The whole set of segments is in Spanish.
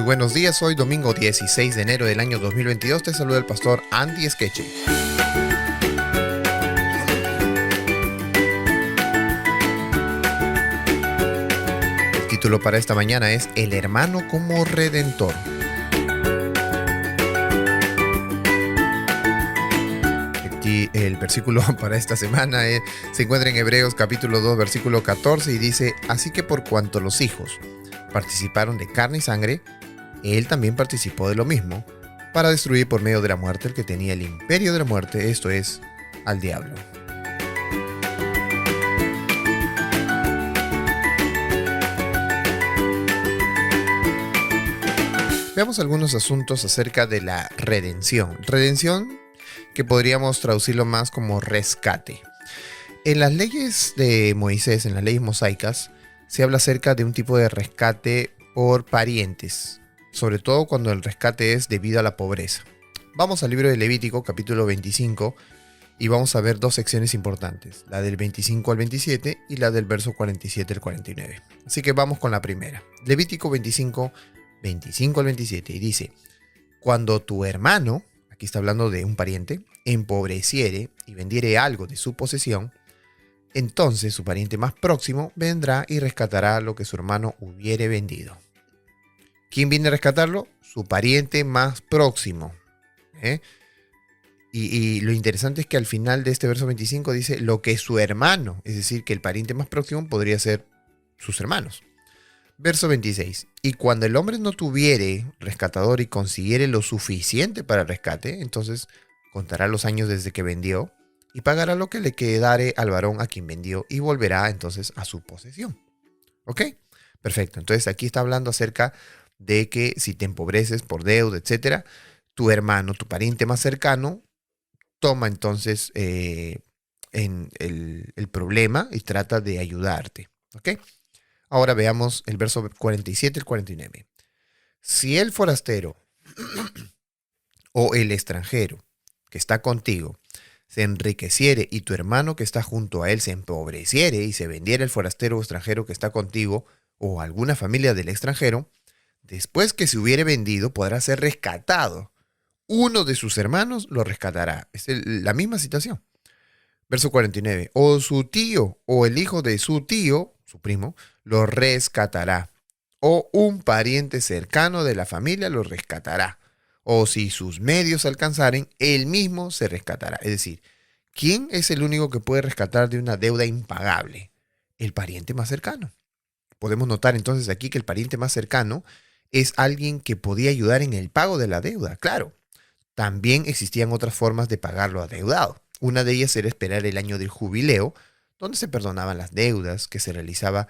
Muy buenos días, hoy domingo 16 de enero del año 2022, te saluda el pastor Andy Esqueche. El título para esta mañana es El hermano como redentor. El versículo para esta semana se encuentra en Hebreos capítulo 2, versículo 14 y dice: Así que por cuanto los hijos participaron de carne y sangre, él también participó de lo mismo, para destruir por medio de la muerte el que tenía el imperio de la muerte, esto es, al diablo. Veamos algunos asuntos acerca de la redención. Redención que podríamos traducirlo más como rescate. En las leyes de Moisés, en las leyes mosaicas, se habla acerca de un tipo de rescate por parientes, sobre todo cuando el rescate es debido a la pobreza. Vamos al libro de Levítico, capítulo 25, y vamos a ver dos secciones importantes, la del 25 al 27 y la del verso 47 al 49. Así que vamos con la primera. Levítico 25, 25 al 27, y dice: Cuando tu hermano, aquí está hablando de un pariente, empobreciere y vendiere algo de su posesión, entonces su pariente más próximo vendrá y rescatará lo que su hermano hubiere vendido. ¿Quién viene a rescatarlo? Su pariente más próximo. Y lo interesante es que al final de este verso 25 dice lo que su hermano, es decir, que el pariente más próximo podría ser sus hermanos. Verso 26. Y cuando el hombre no tuviere rescatador y consiguiere lo suficiente para el rescate, entonces contará los años desde que vendió y pagará lo que le quedare al varón a quien vendió y volverá entonces a su posesión. ¿Ok? Perfecto. Entonces aquí está hablando acerca de que si te empobreces por deuda, etcétera, tu hermano, tu pariente más cercano, toma entonces en el problema y trata de ayudarte. ¿Ok? Ahora veamos el verso 47 y 49. Si el forastero o el extranjero que está contigo se enriqueciere y tu hermano que está junto a él se empobreciere y se vendiera el forastero o extranjero que está contigo o alguna familia del extranjero, después que se hubiere vendido podrá ser rescatado. Uno de sus hermanos lo rescatará. Es la misma situación. Verso 49. O su tío o el hijo de su tío, su primo, lo rescatará. O un pariente cercano de la familia lo rescatará. O si sus medios alcanzaren, él mismo se rescatará. Es decir, ¿quién es el único que puede rescatar de una deuda impagable? El pariente más cercano. Podemos notar entonces aquí que el pariente más cercano es alguien que podía ayudar en el pago de la deuda. Claro, también existían otras formas de pagar lo adeudado. Una de ellas era esperar el año del jubileo, donde se perdonaban las deudas, que se realizaba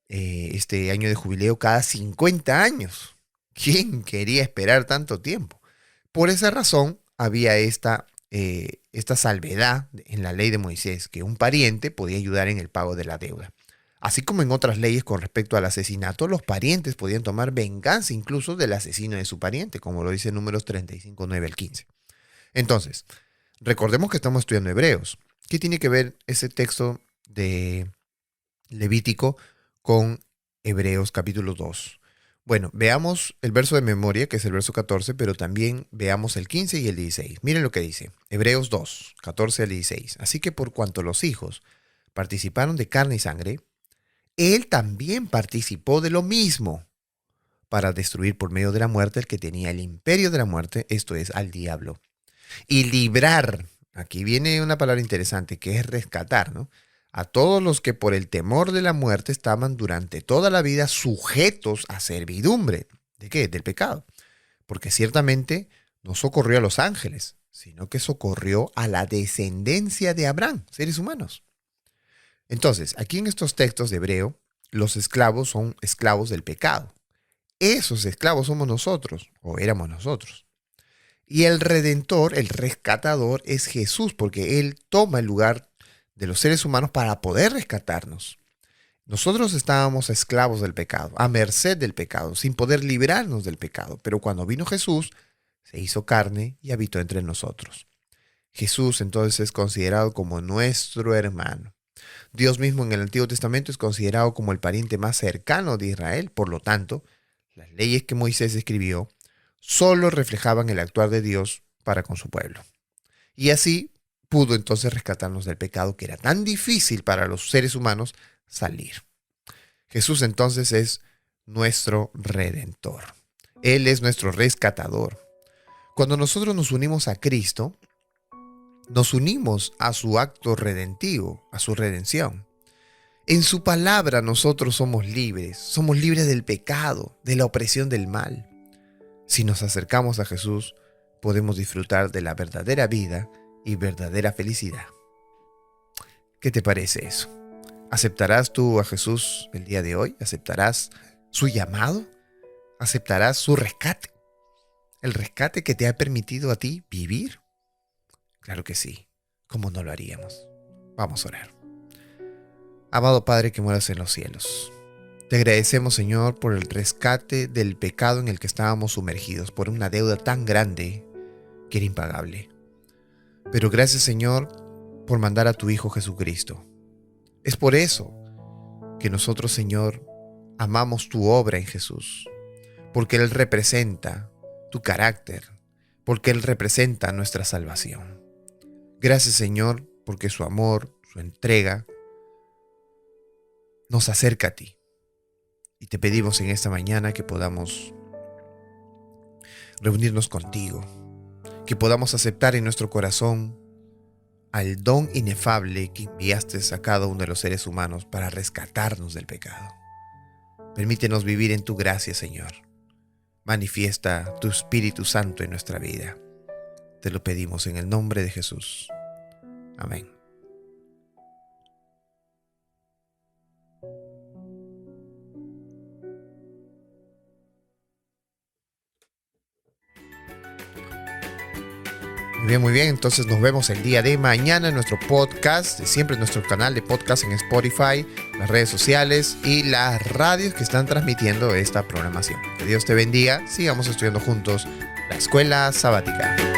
este año de jubileo cada 50 años. ¿Quién quería esperar tanto tiempo? Por esa razón había esta salvedad en la ley de Moisés, que un pariente podía ayudar en el pago de la deuda. Así como en otras leyes con respecto al asesinato, los parientes podían tomar venganza incluso del asesino de su pariente, como lo dice Números 35, 9 al 15. Entonces, recordemos que estamos estudiando Hebreos. ¿Qué tiene que ver ese texto de Levítico con Hebreos capítulo 2? Bueno, veamos el verso de memoria, que es el verso 14, pero también veamos el 15 y el 16. Miren lo que dice. Hebreos 2, 14 al 16. Así que por cuanto los hijos participaron de carne y sangre, él también participó de lo mismo, para destruir por medio de la muerte el que tenía el imperio de la muerte, esto es, al diablo. Y librar, aquí viene una palabra interesante que es rescatar, ¿no? A todos los que por el temor de la muerte estaban durante toda la vida sujetos a servidumbre. ¿De qué? Del pecado. Porque ciertamente no socorrió a los ángeles, sino que socorrió a la descendencia de Abraham, seres humanos. Entonces, aquí en estos textos de Hebreo, los esclavos son esclavos del pecado. Esos esclavos somos nosotros, o éramos nosotros. Y el redentor, el rescatador, es Jesús, porque Él toma el lugar de los seres humanos para poder rescatarnos. Nosotros estábamos esclavos del pecado, a merced del pecado, sin poder librarnos del pecado. Pero cuando vino Jesús, se hizo carne y habitó entre nosotros. Jesús entonces es considerado como nuestro hermano. Dios mismo en el Antiguo Testamento es considerado como el pariente más cercano de Israel. Por lo tanto, las leyes que Moisés escribió, solo reflejaban el actuar de Dios para con su pueblo. Y así pudo entonces rescatarnos del pecado que era tan difícil para los seres humanos salir. Jesús entonces es nuestro Redentor. Él es nuestro rescatador. Cuando nosotros nos unimos a Cristo, nos unimos a su acto redentivo, a su redención. En su palabra nosotros somos libres del pecado, de la opresión del mal. Si nos acercamos a Jesús, podemos disfrutar de la verdadera vida y verdadera felicidad. ¿Qué te parece eso? ¿Aceptarás tú a Jesús el día de hoy? ¿Aceptarás su llamado? ¿Aceptarás su rescate? ¿El rescate que te ha permitido a ti vivir? Claro que sí. ¿Cómo no lo haríamos? Vamos a orar. Amado Padre que moras en los cielos, te agradecemos, Señor, por el rescate del pecado en el que estábamos sumergidos, por una deuda tan grande que era impagable. Pero gracias, Señor, por mandar a tu Hijo Jesucristo. Es por eso que nosotros, Señor, amamos tu obra en Jesús, porque Él representa tu carácter, porque Él representa nuestra salvación. Gracias, Señor, porque su amor, su entrega, nos acerca a ti. Y te pedimos en esta mañana que podamos reunirnos contigo, que podamos aceptar en nuestro corazón al don inefable que enviaste a cada uno de los seres humanos para rescatarnos del pecado. Permítenos vivir en tu gracia, Señor. Manifiesta tu Espíritu Santo en nuestra vida. Te lo pedimos en el nombre de Jesús. Amén. Muy bien, entonces nos vemos el día de mañana en nuestro podcast, siempre en nuestro canal de podcast en Spotify, las redes sociales y las radios que están transmitiendo esta programación. Que Dios te bendiga, sigamos estudiando juntos la Escuela Sabática.